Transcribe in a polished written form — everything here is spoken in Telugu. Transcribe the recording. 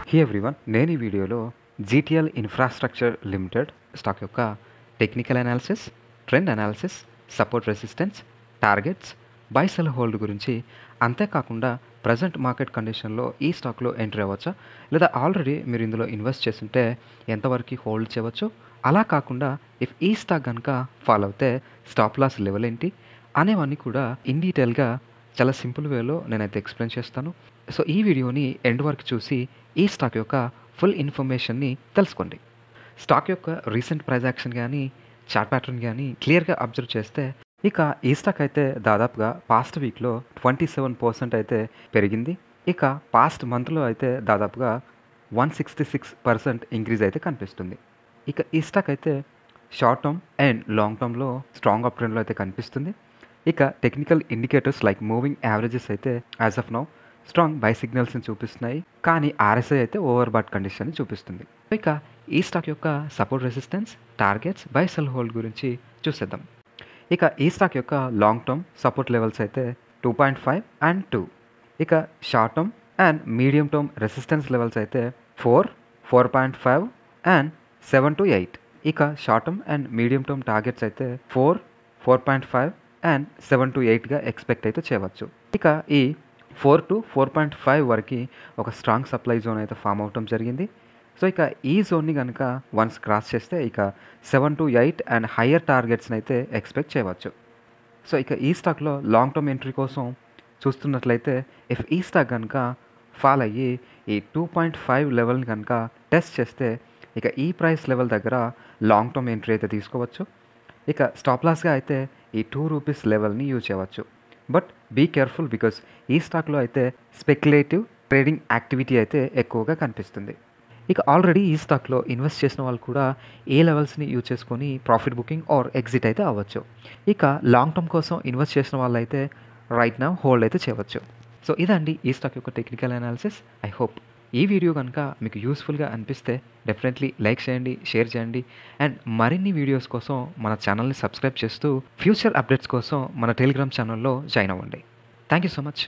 హే ఎవ్రీవన్, నేను ఈ వీడియోలో జీటీఎల్ ఇన్ఫ్రాస్ట్రక్చర్ లిమిటెడ్ స్టాక్ యొక్క technical analysis, trend analysis, support resistance, targets, buy sell hold గురించి, అంతేకాకుండా ప్రజెంట్ మార్కెట్ కండిషన్లో ఈ స్టాక్లో ఎంట్రీ అవ్వచ్చా, లేదా ఆల్రెడీ మీరు ఇందులో ఇన్వెస్ట్ చేస్తుంటే ఎంతవరకు హోల్డ్ చేయవచ్చు, అలా కాకుండా ఇఫ్ ఈ స్టాక్ కనుక ఫాలో అవుతే స్టాప్ లాస్ లెవెల్ ఏంటి అనేవన్నీ కూడా ఇన్ డీటెయిల్గా చాలా సింపుల్ వేలో నేనైతే ఎక్స్ప్లెయిన్ చేస్తాను. సో ఈ వీడియోని ఎండ్ వరకు చూసి ఈ స్టాక్ యొక్క ఫుల్ ఇన్ఫర్మేషన్ని తెలుసుకోండి. స్టాక్ యొక్క రీసెంట్ ప్రైస్ యాక్షన్ కానీ చార్ట్ ప్యాటర్న్ కానీ క్లియర్గా అబ్జర్వ్ చేస్తే ఇక ఈ స్టాక్ అయితే దాదాపుగా పాస్ట్ వీక్లో 27% అయితే పెరిగింది. ఇక పాస్ట్ మంత్లో అయితే దాదాపుగా 166% ఇంక్రీజ్ అయితే కనిపిస్తుంది. ఇక ఈ స్టాక్ అయితే షార్ట్ టర్మ్ అండ్ లాంగ్ టర్మ్లో స్ట్రాంగ్ అప్ ట్రెండ్లో అయితే కనిపిస్తుంది. ఇక technical indicators like moving averages అయితే as of now strong buy సిగ్నల్స్ని చూపిస్తున్నాయి, కానీ ఆర్ఎస్ఐ అయితే ఓవర్ బాట్ కండిషన్ని చూపిస్తుంది. ఇక ఈ స్టాక్ యొక్క support resistance, targets, buy sell hold గురించి చూసేద్దాం. ఇక ఈ స్టాక్ యొక్క లాంగ్ టర్మ్ సపోర్ట్ లెవెల్స్ అయితే 2.5 అండ్ 2. ఇక short term and medium term resistance levels అయితే 4, 4.5 అండ్ 7 to 8. ఇక short term and medium term targets అయితే 4, 4.5 అండ్ 7 to 8గా ఎక్స్పెక్ట్ అయితే చేయవచ్చు. ఇక ఈ 4 to 4.5 వరకు ఒక స్ట్రాంగ్ సప్లై జోన్ అయితే ఫామ్ అవటం జరిగింది. సో ఇక ఈ జోన్ని కనుక వన్స్ క్రాస్ చేస్తే ఇక 7 to 8 అండ్ హయ్యర్ టార్గెట్స్ని అయితే ఎక్స్పెక్ట్ చేయవచ్చు. సో ఇక ఈ స్టాక్లో లాంగ్ టర్మ్ ఎంట్రీ కోసం చూస్తున్నట్లయితే ఇఫ్ ఈ స్టాక్ కనుక ఫాల్ అయ్యి ఈ 2.5 లెవెల్ని కనుక టెస్ట్ చేస్తే ఇక ఈ ప్రైస్ లెవెల్ దగ్గర లాంగ్ టర్మ్ ఎంట్రీ అయితే తీసుకోవచ్చు. ఇక స్టాప్ లాస్గా అయితే ఈ 2 రూపీస్ లెవెల్ని యూజ్ చేయవచ్చు. బట్ బీ కేర్ఫుల్ బికాస్ ఈ స్టాక్లో అయితే స్పెక్యులేటివ్ ట్రేడింగ్ యాక్టివిటీ అయితే ఎక్కువగా కనిపిస్తుంది. ఇక ఆల్రెడీ ఈ స్టాక్లో ఇన్వెస్ట్ చేసిన వాళ్ళు కూడా ఏ లెవెల్స్ని యూజ్ చేసుకొని ప్రాఫిట్ బుకింగ్ ఆర్ ఎగ్జిట్ అయితే అవ్వచ్చు. ఇక లాంగ్ టర్మ్ కోసం ఇన్వెస్ట్ చేసిన వాళ్ళు అయితే రైట్ నౌ హోల్డ్ అయితే చేయవచ్చు. సో ఇదండి ఈ స్టాక్ యొక్క టెక్నికల్ అనాలిసిస్. ఐ హోప్ ఈ వీడియో కనుక మీకు యూస్ఫుల్గా అనిపిస్తే డెఫినెట్లీ లైక్ చేయండి, షేర్ చేయండి, అండ్ మరిన్ని వీడియోస్ కోసం మన ఛానల్ని సబ్స్క్రైబ్ చేస్తూ ఫ్యూచర్ అప్డేట్స్ కోసం మన టెలిగ్రామ్ ఛానల్లో జాయిన్ అవ్వండి. Thank you so much.